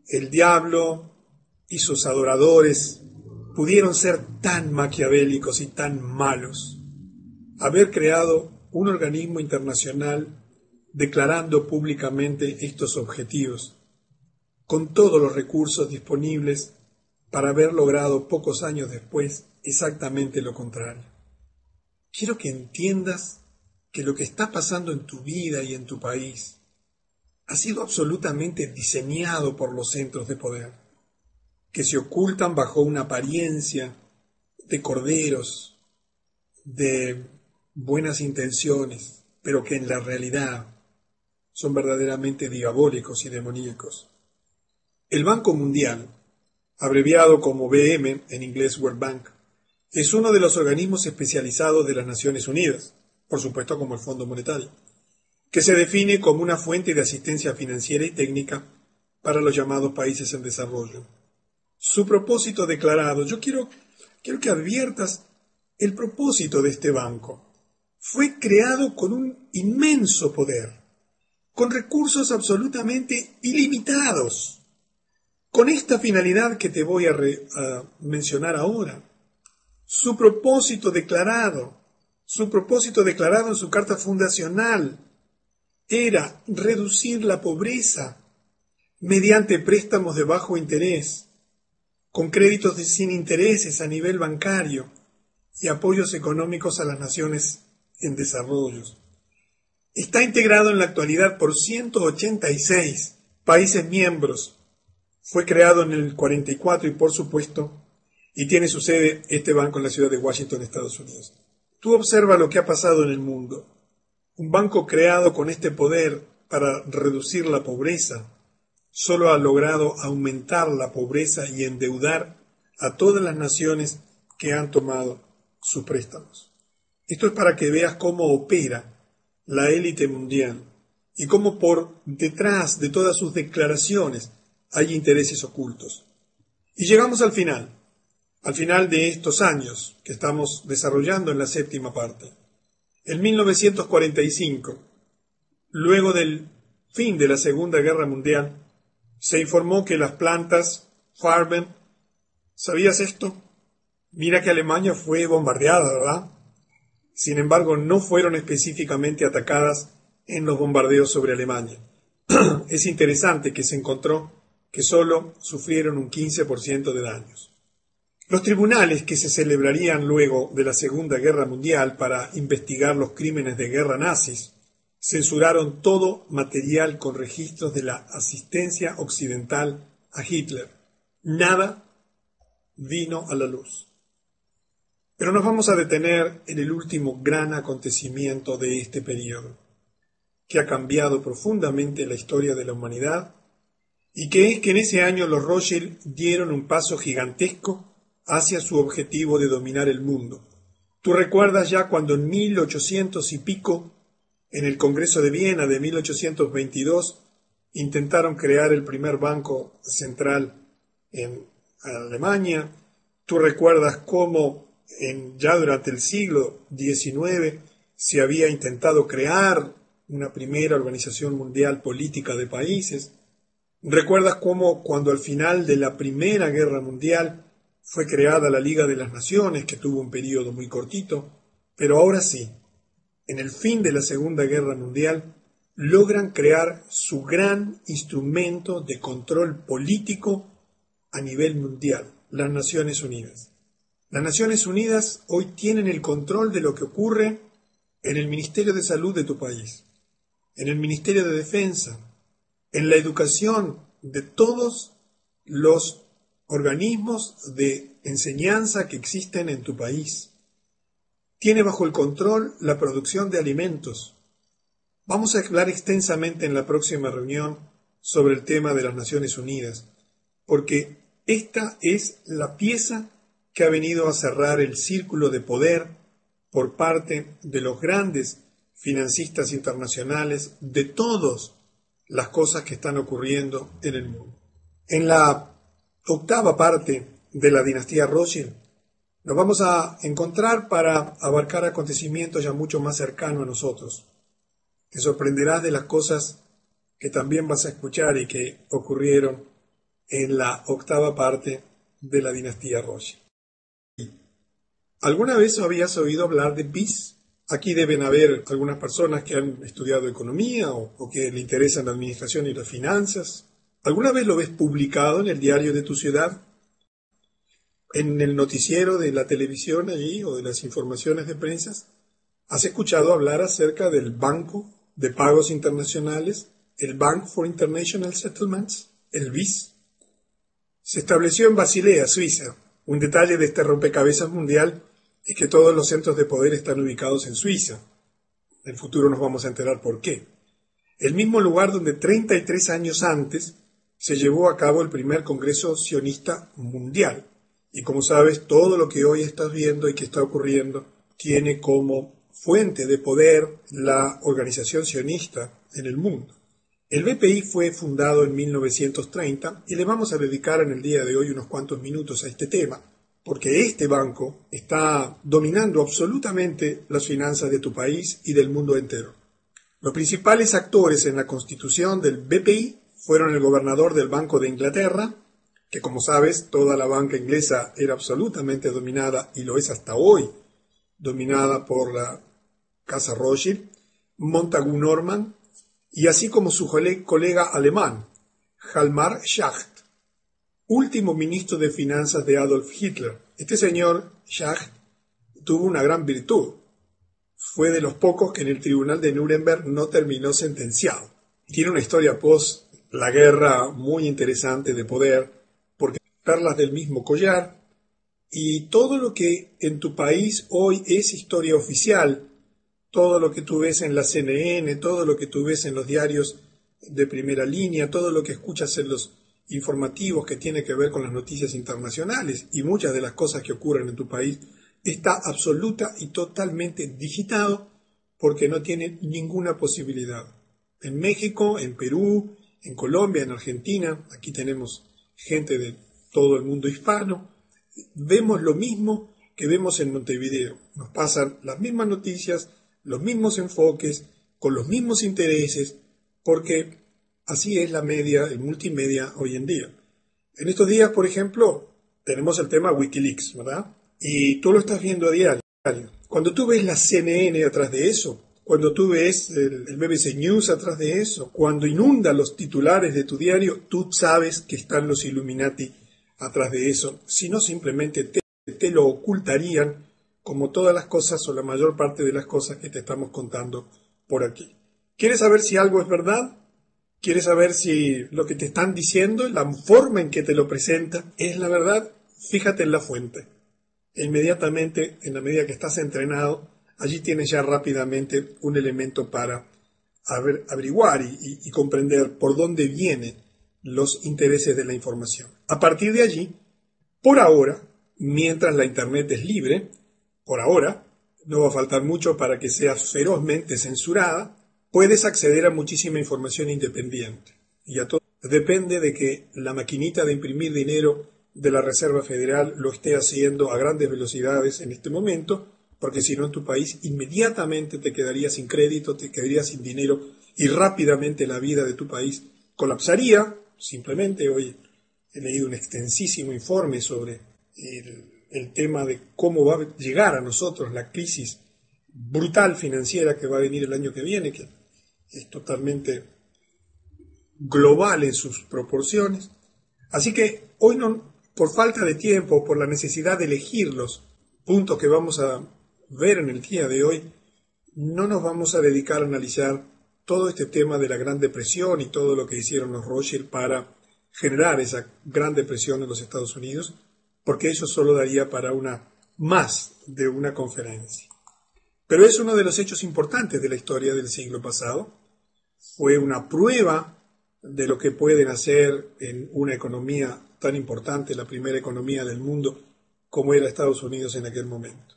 el diablo y sus adoradores pudieron ser tan maquiavélicos y tan malos, haber creado un organismo internacional declarando públicamente estos objetivos, con todos los recursos disponibles para haber logrado pocos años después exactamente lo contrario. Quiero que entiendas que lo que está pasando en tu vida y en tu país ha sido absolutamente diseñado por los centros de poder, que se ocultan bajo una apariencia de corderos, de buenas intenciones, pero que en la realidad son verdaderamente diabólicos y demoníacos. El Banco Mundial, abreviado como BM, en inglés World Bank, es uno de los organismos especializados de las Naciones Unidas, por supuesto como el Fondo Monetario, que se define como una fuente de asistencia financiera y técnica para los llamados países en desarrollo. Su propósito declarado, yo quiero que adviertas el propósito de este banco. Fue creado con un inmenso poder, con recursos absolutamente ilimitados, con esta finalidad que te voy a mencionar ahora. Su propósito declarado en su carta fundacional era reducir la pobreza mediante préstamos de bajo interés, con créditos sin intereses a nivel bancario y apoyos económicos a las naciones en desarrollo. Está integrado en la actualidad por 186 países miembros. Fue creado en el 44 por supuesto, y tiene su sede este banco en la ciudad de Washington, Estados Unidos. Tú observa lo que ha pasado en el mundo. Un banco creado con este poder para reducir la pobreza solo ha logrado aumentar la pobreza y endeudar a todas las naciones que han tomado sus préstamos. Esto es para que veas cómo opera la élite mundial y cómo por detrás de todas sus declaraciones hay intereses ocultos. Y llegamos al final de estos años que estamos desarrollando en la séptima parte. En 1945, luego del fin de la Segunda Guerra Mundial, se informó que las plantas Farben, ¿sabías esto? Mira que Alemania fue bombardeada, ¿verdad? Sin embargo, no fueron específicamente atacadas en los bombardeos sobre Alemania. es interesante que se encontró que solo sufrieron un 15% de daños. Los tribunales que se celebrarían luego de la Segunda Guerra Mundial para investigar los crímenes de guerra nazis censuraron todo material con registros de la asistencia occidental a Hitler. Nada vino a la luz. Pero nos vamos a detener en el último gran acontecimiento de este periodo, que ha cambiado profundamente la historia de la humanidad, y que es que en ese año los Rothschild dieron un paso gigantesco hacia su objetivo de dominar el mundo. Tú recuerdas ya cuando en 1800 y pico, en el Congreso de Viena de 1822, intentaron crear el primer banco central en Alemania. Tú recuerdas cómo ya durante el siglo XIX se había intentado crear una primera organización mundial política de países. Recuerdas cómo cuando al final de la Primera Guerra Mundial fue creada la Liga de las Naciones, que tuvo un periodo muy cortito, pero ahora sí, en el fin de la Segunda Guerra Mundial, logran crear su gran instrumento de control político a nivel mundial, las Naciones Unidas. Las Naciones Unidas hoy tienen el control de lo que ocurre en el Ministerio de Salud de tu país, en el Ministerio de Defensa, en la educación de todos los organismos de enseñanza que existen en tu país. Tiene bajo el control la producción de alimentos. Vamos a hablar extensamente en la próxima reunión sobre el tema de las Naciones Unidas, porque esta es la pieza que ha venido a cerrar el círculo de poder por parte de los grandes financistas internacionales de todas las cosas que están ocurriendo en el mundo. En la octava parte de la dinastía Rothschild nos vamos a encontrar para abarcar acontecimientos ya mucho más cercanos a nosotros. Te sorprenderás de las cosas que también vas a escuchar y que ocurrieron en la octava parte de la dinastía Rothschild. ¿Alguna vez habías oído hablar de BIS? Aquí deben haber algunas personas que han estudiado economía o que le interesan la administración y las finanzas. ¿Alguna vez lo ves publicado en el diario de tu ciudad? ¿En el noticiero de la televisión allí o de las informaciones de prensa? ¿Has escuchado hablar acerca del Banco de Pagos Internacionales, el Bank for International Settlements, el BIS? Se estableció en Basilea, Suiza. Un detalle de este rompecabezas mundial es que todos los centros de poder están ubicados en Suiza. En el futuro nos vamos a enterar por qué. El mismo lugar donde 33 años antes se llevó a cabo el primer Congreso Sionista Mundial. Y como sabes, todo lo que hoy estás viendo y que está ocurriendo tiene como fuente de poder la organización sionista en el mundo. El BPI fue fundado en 1930 y le vamos a dedicar en el día de hoy unos cuantos minutos a este tema, porque este banco está dominando absolutamente las finanzas de tu país y del mundo entero. Los principales actores en la constitución del BPI fueron el gobernador del Banco de Inglaterra, que como sabes, toda la banca inglesa era absolutamente dominada, y lo es hasta hoy, dominada por la Casa Rothschild, Montagu Norman, y así como su colega alemán, Hjalmar Schacht, último ministro de finanzas de Adolf Hitler. Este señor Schacht tuvo una gran virtud. Fue de los pocos que en el tribunal de Nuremberg no terminó sentenciado. Tiene una historia post la guerra muy interesante de poder, porque perlas del mismo collar, y todo lo que en tu país hoy es historia oficial, todo lo que tú ves en la CNN, todo lo que tú ves en los diarios de primera línea, todo lo que escuchas en los informativos que tiene que ver con las noticias internacionales y muchas de las cosas que ocurren en tu país, está absoluta y totalmente digitado porque no tiene ninguna posibilidad. En México, en Perú, en Colombia, en Argentina, aquí tenemos gente de todo el mundo hispano, vemos lo mismo que vemos en Montevideo. Nos pasan las mismas noticias, los mismos enfoques, con los mismos intereses, porque así es la media, el multimedia hoy en día. En estos días, por ejemplo, tenemos el tema Wikileaks, ¿verdad? Y tú lo estás viendo a diario. Cuando tú ves la CNN atrás de eso, cuando tú ves el BBC News atrás de eso, cuando inunda los titulares de tu diario, tú sabes que están los Illuminati atrás de eso. Si no, simplemente te lo ocultarían, como todas las cosas o la mayor parte de las cosas que te estamos contando por aquí. ¿Quieres saber si algo es verdad? ¿Quieres saber si lo que te están diciendo, la forma en que te lo presenta, es la verdad? Fíjate en la fuente. E inmediatamente, en la medida que estás entrenado, allí tienes ya rápidamente un elemento para averiguar y comprender por dónde vienen los intereses de la información. A partir de allí, por ahora, mientras la Internet es libre, por ahora, no va a faltar mucho para que sea ferozmente censurada, puedes acceder a muchísima información independiente. Y a todo depende de que la maquinita de imprimir dinero de la Reserva Federal lo esté haciendo a grandes velocidades en este momento, porque si no en tu país inmediatamente te quedarías sin crédito, te quedarías sin dinero y rápidamente la vida de tu país colapsaría. Simplemente hoy he leído un extensísimo informe sobre el tema de cómo va a llegar a nosotros la crisis brutal financiera que va a venir el año que viene, que es totalmente global en sus proporciones. Así que hoy no, por falta de tiempo, por la necesidad de elegir los puntos que vamos a ver en el día de hoy, no nos vamos a dedicar a analizar todo este tema de la Gran Depresión y todo lo que hicieron los Rothschild para generar esa Gran Depresión en los Estados Unidos, porque eso solo daría para más de una conferencia. Pero es uno de los hechos importantes de la historia del siglo pasado. Fue una prueba de lo que pueden hacer en una economía tan importante, la primera economía del mundo, como era Estados Unidos en aquel momento.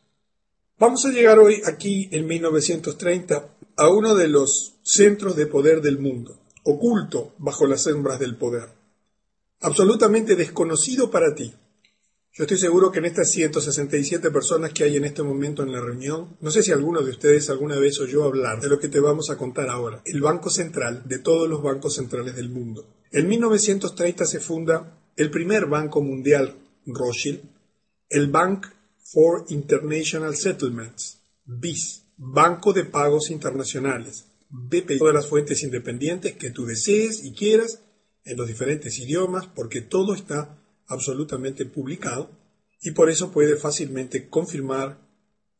Vamos a llegar hoy, aquí en 1930, a uno de los centros de poder del mundo, oculto bajo las sombras del poder, absolutamente desconocido para ti. Yo estoy seguro que en estas 167 personas que hay en este momento en la reunión, no sé si alguno de ustedes alguna vez oyó hablar de lo que te vamos a contar ahora, el Banco Central de todos los bancos centrales del mundo. En 1930 se funda el primer banco mundial Rothschild, el Bank for International Settlements, BIS, Banco de Pagos Internacionales, BP, todas las fuentes independientes que tú desees y quieras, en los diferentes idiomas, porque todo está absolutamente publicado y por eso puede fácilmente confirmar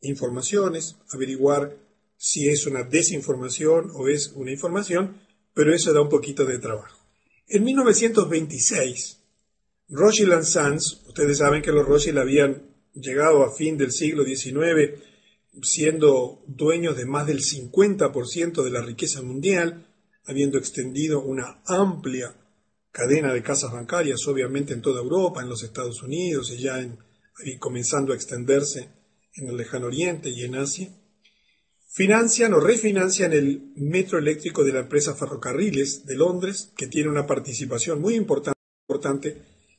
informaciones, averiguar si es una desinformación o es una información, pero eso da un poquito de trabajo. En 1926, Rothschild & Sons, ustedes saben que los Rothschild habían llegado a fin del siglo XIX siendo dueños de más del 50% de la riqueza mundial, habiendo extendido una amplia cadena de casas bancarias, obviamente en toda Europa, en los Estados Unidos y ya comenzando a extenderse en el Lejano Oriente y en Asia. Financian o refinancian el metro eléctrico de la empresa Ferrocarriles de Londres, que tiene una participación muy importante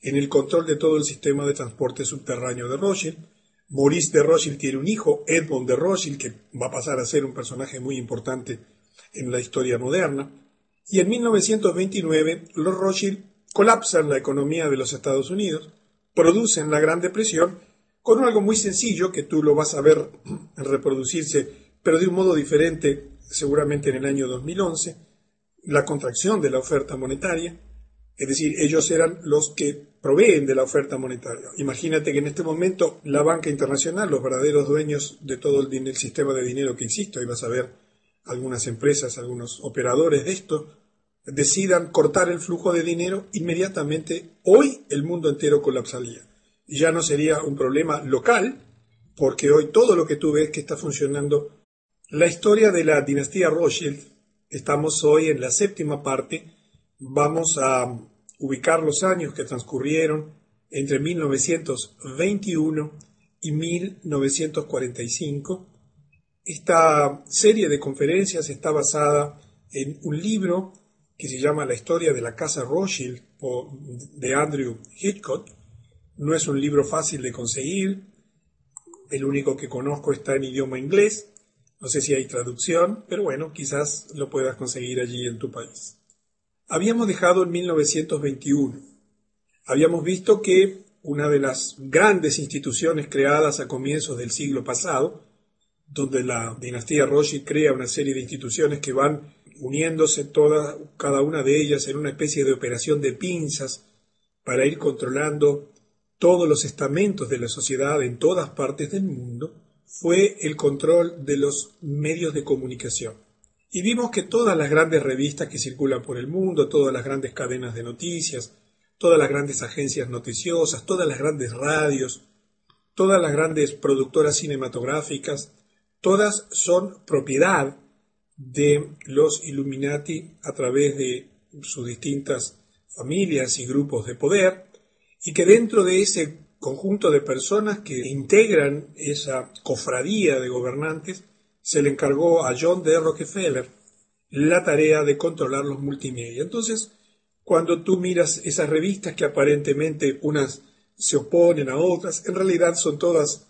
en el control de todo el sistema de transporte subterráneo de Rothschild. Maurice de Rothschild tiene un hijo, Edmond de Rothschild, que va a pasar a ser un personaje muy importante en la historia moderna. Y en 1929 los Rothschild colapsan la economía de los Estados Unidos, producen la Gran Depresión con algo muy sencillo que tú lo vas a ver reproducirse, pero de un modo diferente, seguramente en el año 2011, la contracción de la oferta monetaria, es decir, ellos eran los que proveen de la oferta monetaria. Imagínate que en este momento la banca internacional, los verdaderos dueños de todo el sistema de dinero que existe, ahí vas a ver algunas empresas, algunos operadores de esto, decidan cortar el flujo de dinero, inmediatamente hoy el mundo entero colapsaría. Y ya no sería un problema local, porque hoy todo lo que tú ves que está funcionando. La historia de la dinastía Rothschild, estamos hoy en la séptima parte, vamos a ubicar los años que transcurrieron entre 1921 y 1945. Esta serie de conferencias está basada en un libro que se llama La historia de la casa Rothschild de Andrew Hitchcock. No es un libro fácil de conseguir, el único que conozco está en idioma inglés, no sé si hay traducción, pero bueno, quizás lo puedas conseguir allí en tu país. Habíamos dejado en 1921. Habíamos visto que una de las grandes instituciones creadas a comienzos del siglo pasado donde la dinastía Rothschild crea una serie de instituciones que van uniéndose cada una de ellas en una especie de operación de pinzas para ir controlando todos los estamentos de la sociedad en todas partes del mundo, fue el control de los medios de comunicación. Y vimos que todas las grandes revistas que circulan por el mundo, todas las grandes cadenas de noticias, todas las grandes agencias noticiosas, todas las grandes radios, todas las grandes productoras cinematográficas, todas son propiedad de los Illuminati a través de sus distintas familias y grupos de poder, y que dentro de ese conjunto de personas que integran esa cofradía de gobernantes se le encargó a John D. Rockefeller la tarea de controlar los multimedia. Entonces, cuando tú miras esas revistas que aparentemente unas se oponen a otras, en realidad son todas